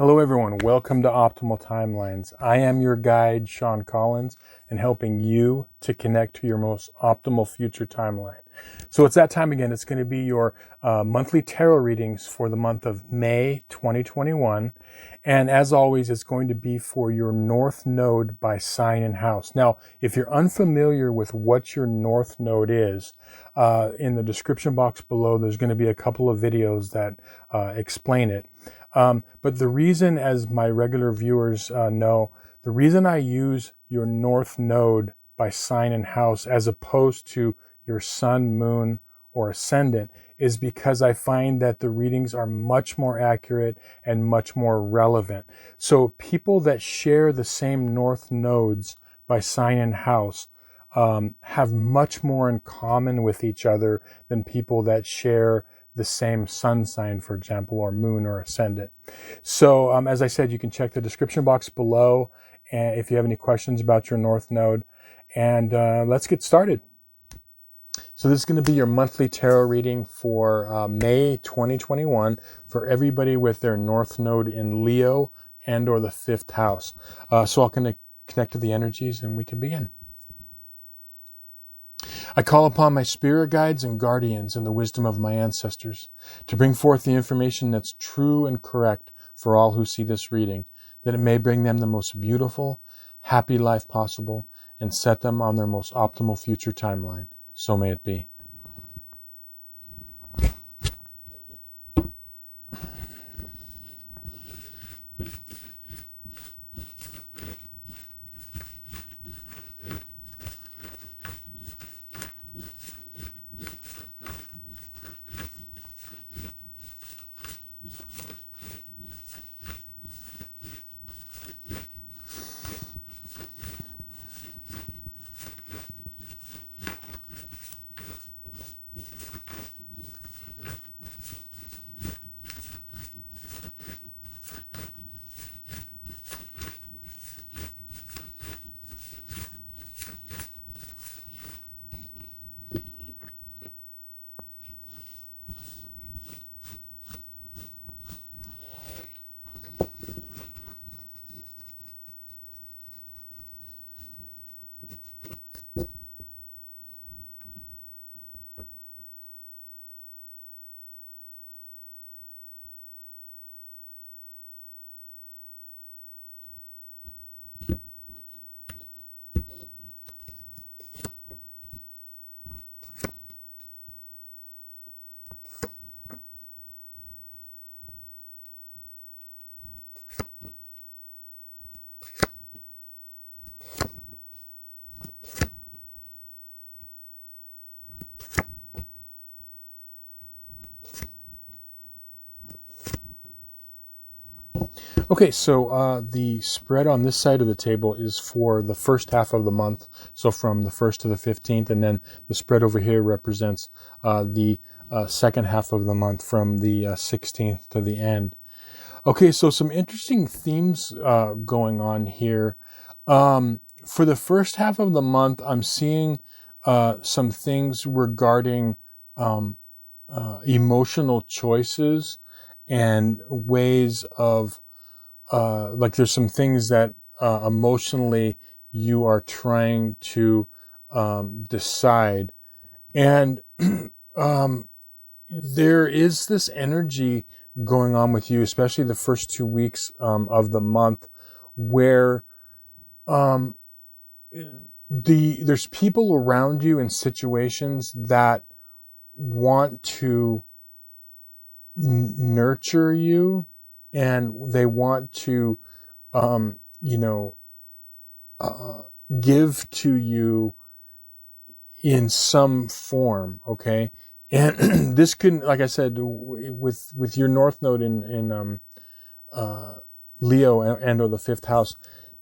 Hello everyone, welcome to Optimal Timelines. I am your guide, Sean Collins, and helping you to connect to your most optimal future timeline. So it's that time again. It's going to be your monthly tarot readings for the month of May 2021. And as always, it's going to be for your North Node by sign and house. Now, if you're unfamiliar with what your North Node is, in the description box below, there's going to be a couple of videos that explain it. But the reason, as my regular viewers know, the reason I use your North Node by sign and house as opposed to your sun, moon, or ascendant is because I find that the readings are much more accurate and much more relevant. So people that share the same North Nodes by sign and house have much more in common with each other than people that share the same sun sign, for example, or moon or ascendant. So as I said, you can check the description box below if you have any questions about your North Node. And let's get started. So this is going to be your monthly tarot reading for May 2021 for everybody with their North Node in Leo and or the 5th house. So I'll connect to the energies and we can begin. I call upon my spirit guides and guardians and the wisdom of my ancestors to bring forth the information that's true and correct for all who see this reading, that it may bring them the most beautiful, happy life possible and set them on their most optimal future timeline. So may it be. Okay, so the spread on this side of the table is for the first half of the month, so from the 1st to the 15th, and then the spread over here represents the second half of the month from the 16th to the end. Okay, so some interesting themes going on here. For the first half of the month, I'm seeing some things regarding emotional choices and ways of like there's some things that emotionally you are trying to decide. And there is this energy going on with you, especially the first 2 weeks of the month, where there's people around you in situations that want to nurture you, and they want to, give to you in some form, okay? And this can, like I said, with your North Node in Leo and or the 5th house,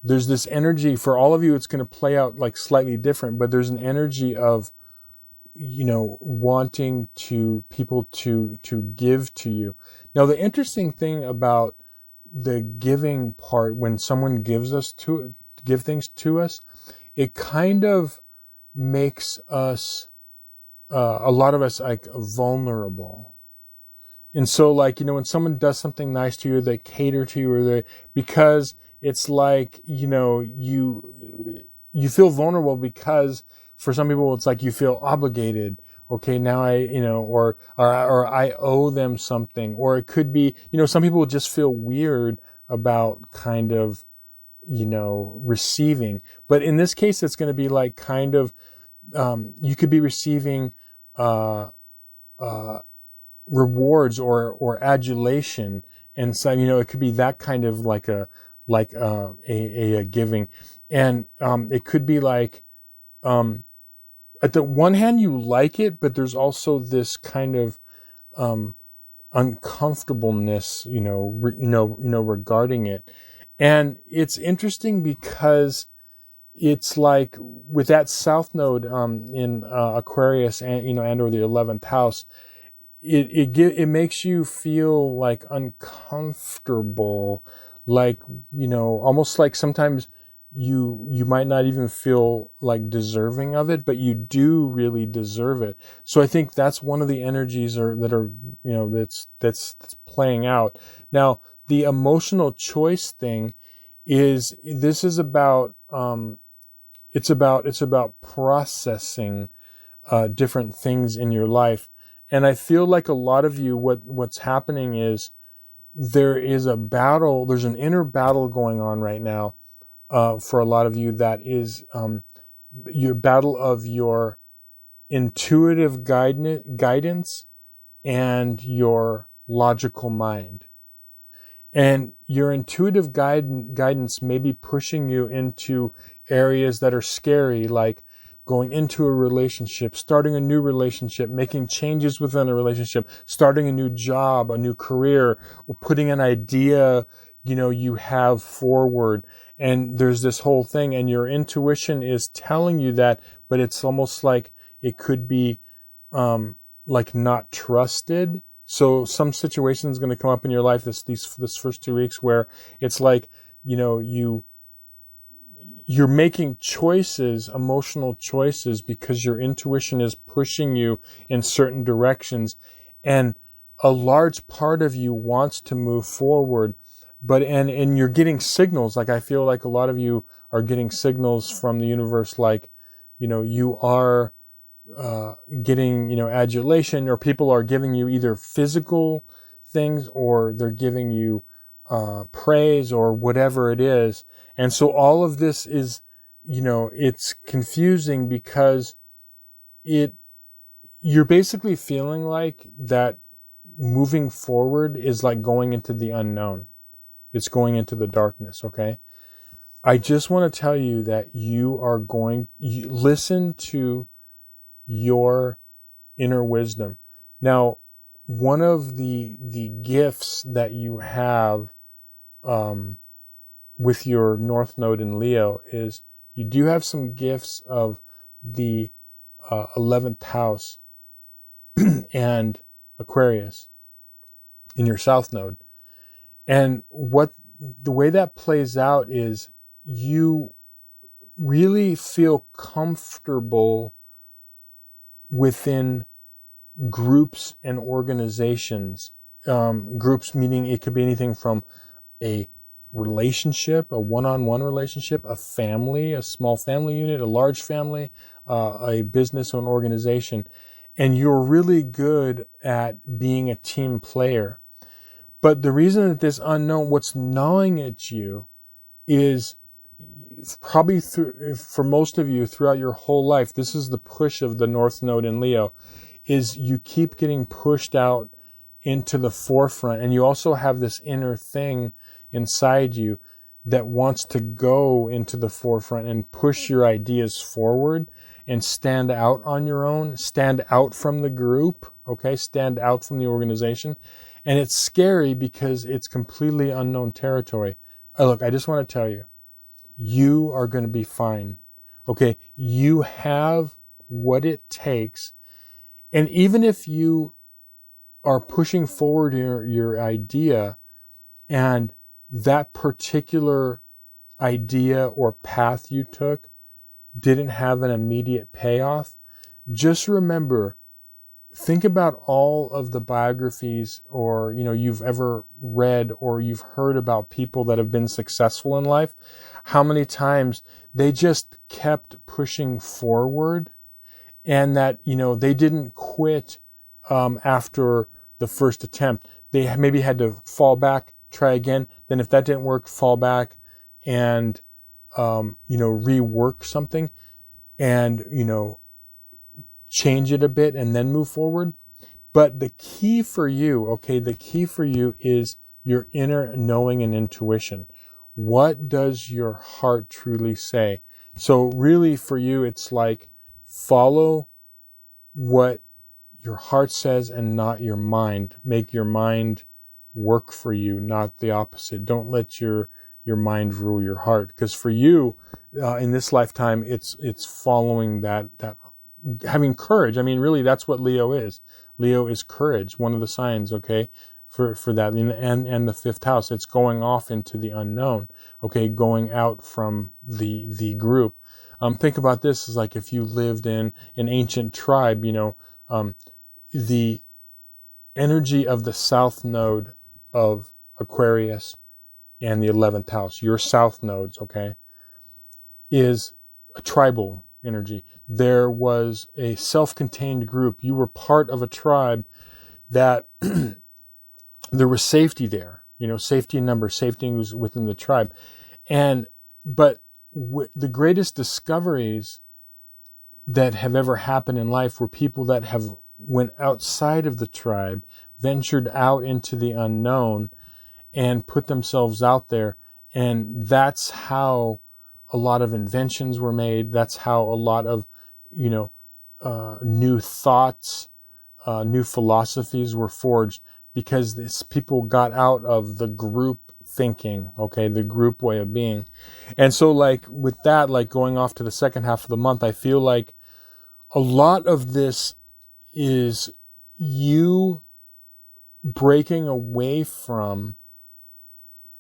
there's this energy for all of you. It's going to play out like slightly different, but there's an energy of, wanting people to give to you. Now, the interesting thing about the giving part, when someone give things to us, it kind of makes us, a lot of us, like vulnerable. And so, like, when someone does something nice to you, they cater to you, or because it's like, you feel vulnerable, because for some people it's like you feel obligated. Okay, now or I owe them something. Or it could be, some people just feel weird about kind of, receiving. But in this case, it's going to be like kind of, you could be receiving, uh, uh, rewards or adulation. And so, it could be that kind of like a giving. And it could be like, at the one hand you like it, but there's also this kind of uncomfortableness, regarding it. And it's interesting because it's like with that south node in Aquarius, and or the 11th house, it makes you feel like uncomfortable, like, almost like sometimes you might not even feel like deserving of it, but you do really deserve it. So I think that's one of the energies that's playing out. Now, the emotional choice thing is about it's about processing different things in your life. And I feel like a lot of you, what's happening is there's an inner battle going on right now, for a lot of you, that is your battle of your intuitive guidance and your logical mind. And your intuitive guidance may be pushing you into areas that are scary, like going into a relationship, starting a new relationship, making changes within a relationship, starting a new job, a new career, or putting an idea, you have forward. And there's this whole thing, and your intuition is telling you that, but it's almost like it could be like not trusted. So some situation is going to come up in your life this first 2 weeks where it's like, you're making choices, emotional choices, because your intuition is pushing you in certain directions. And a large part of you wants to move forward, but and you're getting signals. Like, I feel like a lot of you are getting signals from the universe, like, you are getting, adulation, or people are giving you either physical things, or they're giving you praise, or whatever it is. And so all of this is, it's confusing, because you're basically feeling like that moving forward is like going into the unknown. It's going into the darkness, okay? I just want to tell you that listen to your inner wisdom. Now, one of the gifts that you have with your North Node in Leo is you do have some gifts of the 11th house and Aquarius in your South Node. And the way that plays out is you really feel comfortable within groups and organizations. Groups meaning it could be anything from a relationship, a one-on-one relationship, a family, a small family unit, a large family, a business or an organization. And you're really good at being a team player. But the reason that this unknown, what's gnawing at you, is probably for most of you throughout your whole life, this is the push of the North Node in Leo, is you keep getting pushed out into the forefront. And you also have this inner thing inside you that wants to go into the forefront and push your ideas forward and stand out on your own, stand out from the group, okay? Stand out from the organization. And it's scary because it's completely unknown territory. Look, I just want to tell you, you are going to be fine, okay? You have what it takes. And even if you are pushing forward your idea, and that particular idea or path you took didn't have an immediate payoff, just remember think about all of the biographies or, you've ever read or you've heard about people that have been successful in life, how many times they just kept pushing forward, and that, they didn't quit after the first attempt. They maybe had to fall back, try again. Then if that didn't work, fall back and, rework something and, change it a bit and then move forward. But the key for you, the key for you is your inner knowing and intuition. What does your heart truly say? So really for you, it's like follow what your heart says and not your mind. Make your mind work for you, not the opposite. Don't let your mind rule your heart. Because for you, in this lifetime, it's following that having courage. I mean, really, that's what Leo is. Leo is courage, one of the signs, for that. And the fifth house, it's going off into the unknown, going out from the group. Think about this as like if you lived in an ancient tribe, the energy of the south node of Aquarius and the 11th house, your south nodes, is a tribal energy. There was a self-contained group. You were part of a tribe that there was safety there, safety in numbers, safety was within the tribe. But the greatest discoveries that have ever happened in life were people that have went outside of the tribe, ventured out into the unknown and put themselves out there. And that's how a lot of inventions were made. That's how a lot of, new thoughts, new philosophies were forged, because people got out of the group thinking, the group way of being. And so like with that, like going off to the second half of the month, I feel like a lot of this is you breaking away from,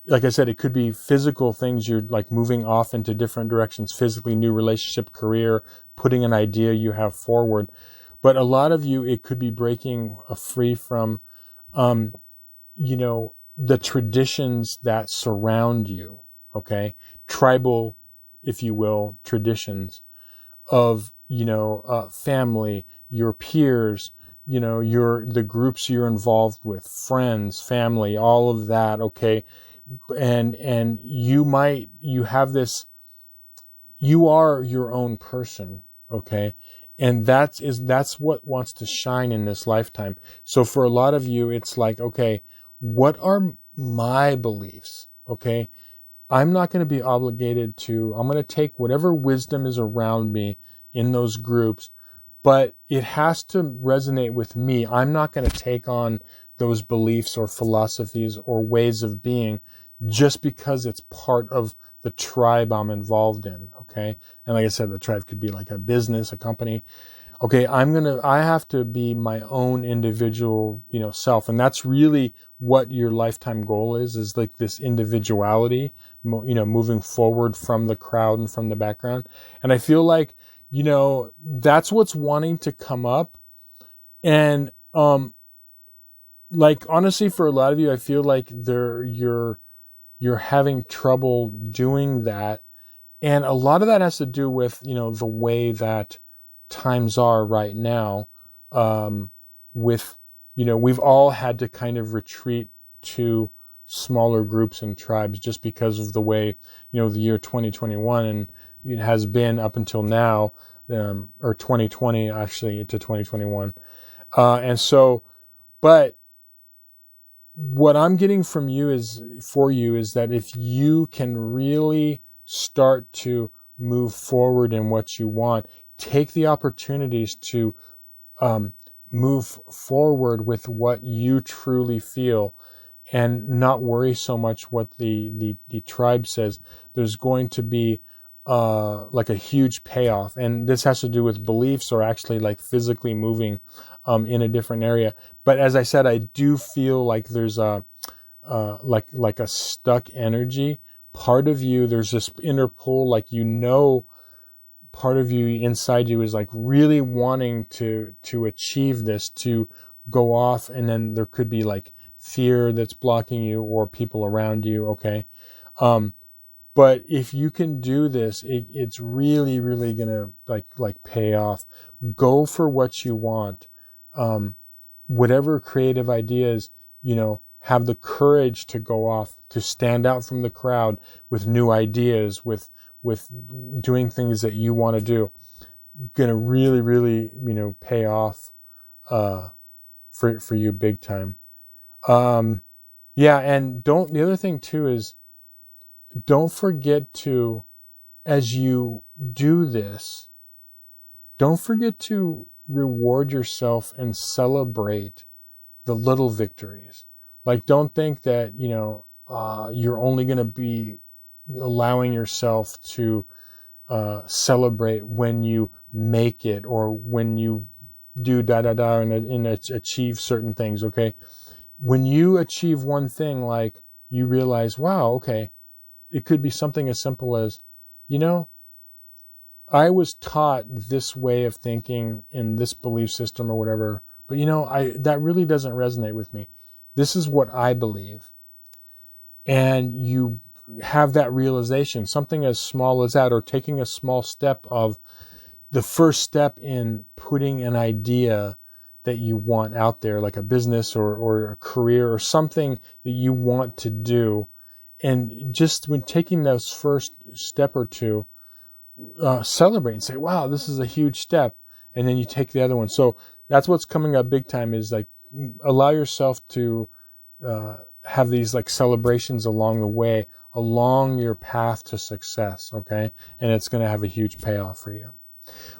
like I said, it could be physical things. You're like moving off into different directions, physically, new relationship, career, putting an idea you have forward. But a lot of you, it could be breaking free from, the traditions that surround you, tribal, if you will, traditions of, family, your peers, the groups you're involved with, friends, family, all of that, and you have this, you are your own person, and that's what wants to shine in this lifetime. So for a lot of you, it's like, what are my beliefs? I'm not going to be obligated to, I'm going to take whatever wisdom is around me in those groups, but it has to resonate with me. I'm not going to take on those beliefs or philosophies or ways of being just because it's part of the tribe I'm involved in, And like I said, the tribe could be like a business, a company. I have to be my own individual, self. And that's really what your lifetime goal is like this individuality, moving forward from the crowd and from the background. And I feel like, that's what's wanting to come up. And, like, honestly, for a lot of you, I feel like you're having trouble doing that. And a lot of that has to do with, the way that times are right now, with, we've all had to kind of retreat to smaller groups and tribes just because of the way, the year 2021 and it has been up until now, or 2020 actually to 2021. And so, but what I'm getting from you is that if you can really start to move forward in what you want, take the opportunities to move forward with what you truly feel and not worry so much what the tribe says. There's going to be like a huge payoff. And this has to do with beliefs or actually like physically moving in a different area. But as I said, I do feel like there's a like a stuck energy. Part of you, there's this inner pull, like, part of you inside you is like really wanting to achieve this, to go off, and then there could be like fear that's blocking you or people around you, okay? But if you can do this, it's really, really gonna like pay off. Go for what you want. Whatever creative ideas, have the courage to go off, to stand out from the crowd with new ideas, with doing things that you want to do. Gonna really, really, pay off for you big time. Yeah, and the other thing too is, don't forget to, as you do this, don't forget to reward yourself and celebrate the little victories. Like, don't think that, you're only going to be allowing yourself to celebrate when you make it, or when you do and achieve certain things, okay? When you achieve one thing, like, you realize, wow, okay, it could be something as simple as, I was taught this way of thinking in this belief system or whatever, but that really doesn't resonate with me. This is what I believe. And you have that realization, something as small as that, or taking a small step of the first step in putting an idea that you want out there, like a business or a career or something that you want to do. And just when taking those first step or two, celebrate and say, wow, this is a huge step. And then you take the other one. So that's what's coming up big time, is like, allow yourself to have these like celebrations along the way, along your path to success. Okay. And it's going to have a huge payoff for you.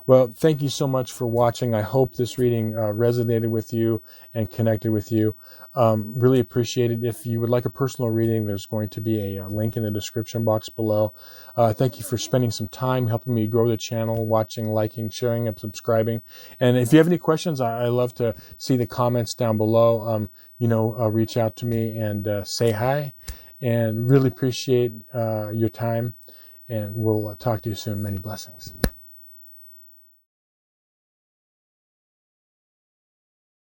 Well, thank you so much for watching. I hope this reading resonated with you and connected with you. Really appreciate it. If you would like a personal reading, there's going to be a link in the description box below. Thank you for spending some time helping me grow the channel, watching, liking, sharing, and subscribing. And if you have any questions, I love to see the comments down below. Reach out to me and say hi. And really appreciate your time. And we'll talk to you soon. Many blessings.